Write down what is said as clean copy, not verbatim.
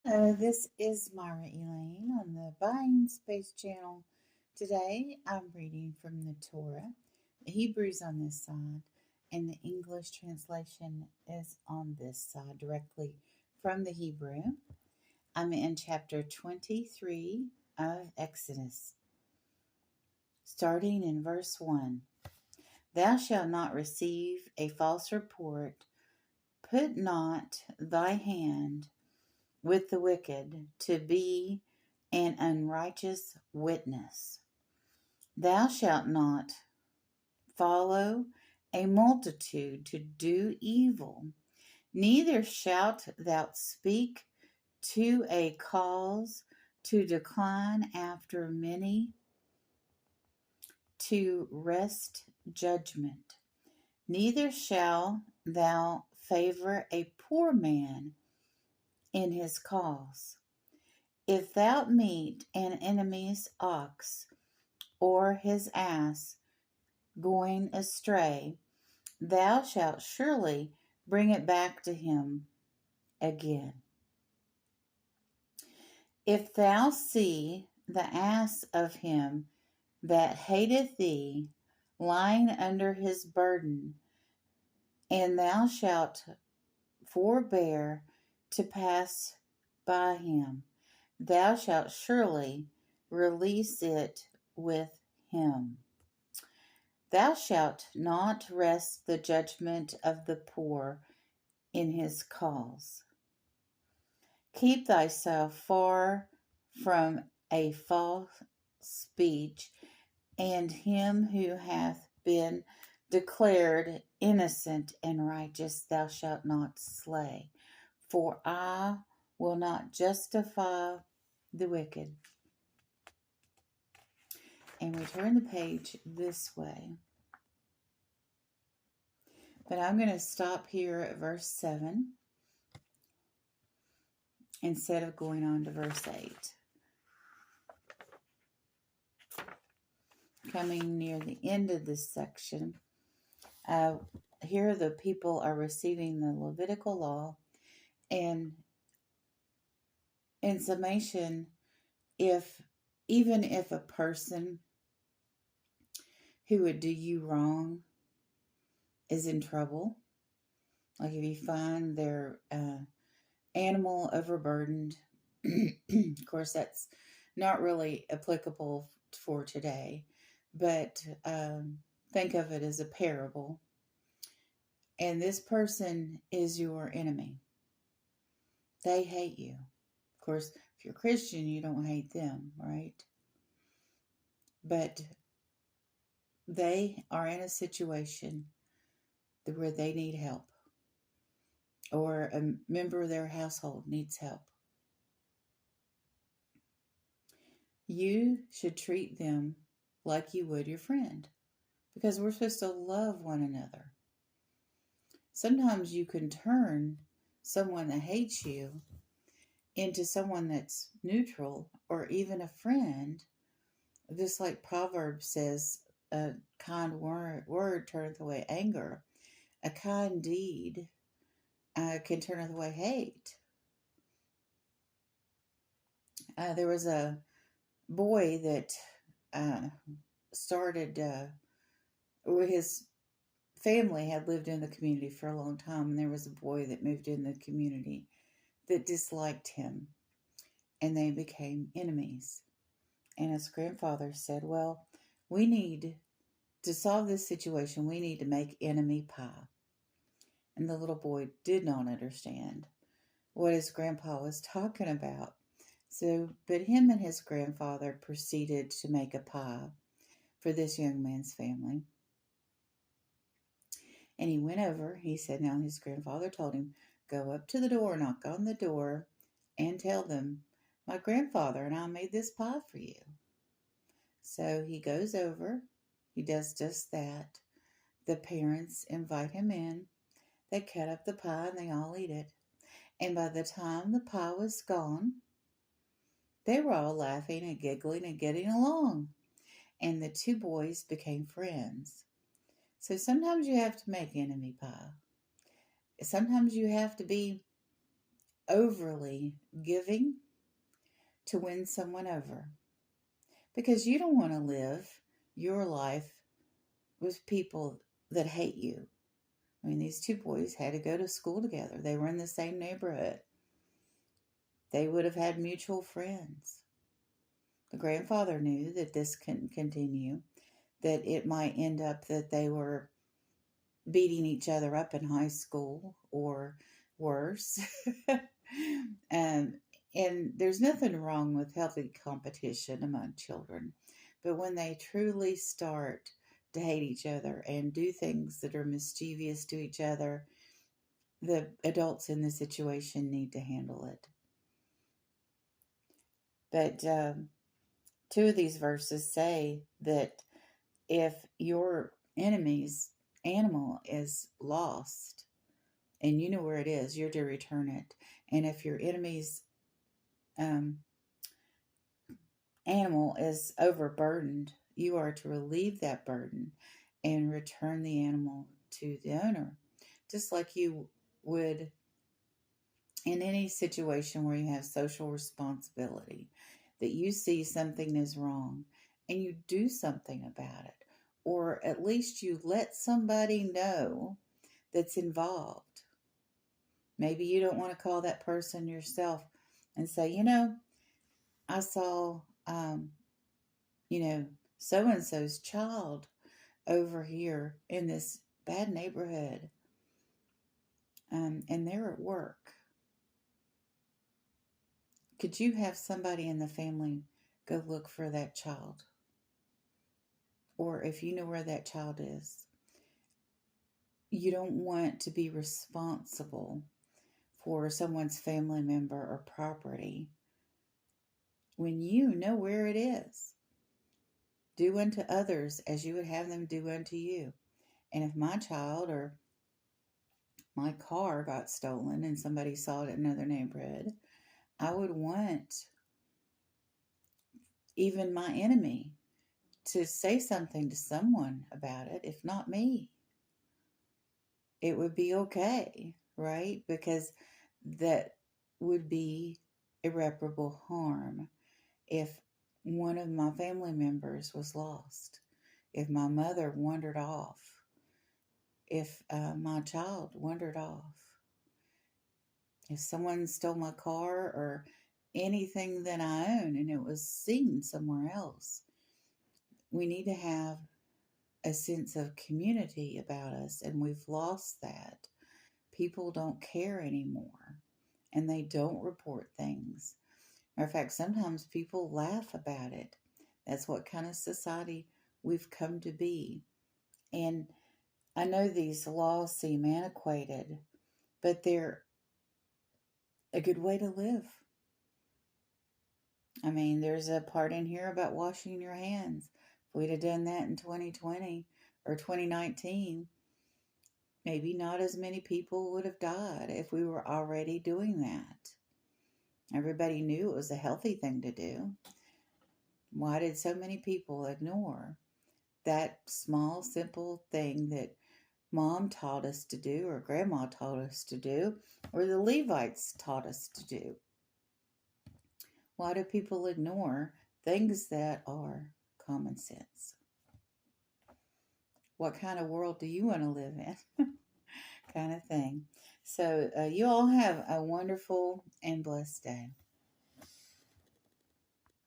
This is Myra Elaine on the Buying Space channel. Today I'm reading from the Torah. The Hebrew's on this side, and the English translation is on this side, directly from the Hebrew. I'm in chapter 23 of Exodus, starting in verse 1. Thou shalt not receive a false report, put not thy hand with the wicked to be an unrighteous witness. Thou shalt not follow a multitude to do evil, neither shalt thou speak to a cause to decline after many, to wrest judgment. Neither shalt thou favor a poor man in his cause. If thou meet an enemy's ox or his ass going astray, thou shalt surely bring it back to him again. If thou see the ass of him that hateth thee lying under his burden, and thou shalt forbear to pass by him, thou shalt surely release it with him. Thou shalt not wrest the judgment of the poor in his cause. Keep thyself far from a false speech, and him who hath been declared innocent and righteous thou shalt not slay. For I will not justify the wicked. And we turn the page this way. But I'm going to stop here at verse 7 instead of going on to verse 8. Coming near the end of this section, here the people are receiving the Levitical law, and in summation, even if a person who would do you wrong is in trouble, like if you find their animal overburdened, of course that's not really applicable for today, but think of it as a parable. And this person is your enemy. They hate you. Of course, if you're Christian, you don't hate them, right? But they are in a situation where they need help, or a member of their household needs help. You should treat them like you would your friend, because we're supposed to love one another. Sometimes you can turn someone that hates you into someone that's neutral, or even a friend, just like Proverbs says, a kind word turneth away anger. A kind deed can turn away hate. There was a boy that started, his family had lived in the community for a long time, and there was a boy that moved in the community that disliked him, and they became enemies. And his grandfather said, well, we need to solve this situation, we need to make enemy pie. And the little boy did not understand what his grandpa was talking about. But him and his grandfather proceeded to make a pie for this young man's family. And he went over, he said, now his grandfather told him, go up to the door, knock on the door, and tell them, my grandfather and I made this pie for you. So he goes over, he does just that. The parents invite him in, they cut up the pie, and they all eat it. And by the time the pie was gone, they were all laughing and giggling and getting along. And the two boys became friends. So sometimes you have to make enemy pie. Sometimes you have to be overly giving to win someone over, because you don't want to live your life with people that hate you. I mean, these two boys had to go to school together. They were in the same neighborhood. They would have had mutual friends. The grandfather knew that this couldn't continue, that it might end up that they were beating each other up in high school or worse. um, and there's nothing wrong with healthy competition among children. But when they truly start to hate each other and do things that are mischievous to each other, the adults in the situation need to handle it. But two of these verses say that if your enemy's animal is lost and you know where it is, you're to return it. And if your enemy's um, animal is overburdened, you are to relieve that burden and return the animal to the owner, just like you would in any situation where you have social responsibility, that you see something is wrong and you do something about it, or at least you let somebody know that's involved. Maybe you don't want to call that person yourself and say, I saw, you know, so and so's child over here in this bad neighborhood, and they're at work. Could you have somebody in the family go look for that child? Or if you know where that child is, you don't want to be responsible for someone's family member or property when you know where it is. Do unto others as you would have them do unto you. And if my child or my car got stolen and somebody saw it in another neighborhood, I would want even my enemy to say something to someone about it, if not me. It would be okay, right? Because that would be irreparable harm if one of my family members was lost, if my mother wandered off, if my child wandered off, if someone stole my car or anything that I own and it was seen somewhere else. We need to have a sense of community about us, and we've lost that. People don't care anymore, and they don't report things. Matter of fact, sometimes people laugh about it. That's what kind of society we've come to be. And I know these laws seem antiquated, but they're a good way to live. I mean, there's a part in here about washing your hands. If we'd have done that in 2020 or 2019, maybe not as many people would have died if we were already doing that. Everybody knew it was a healthy thing to do. Why did so many people ignore that small, simple thing that mom taught us to do, or grandma taught us to do, or the Levites taught us to do? Why do people ignore things that are common sense? What kind of world do you want to live in? Kind of thing. So you all have a wonderful and blessed day.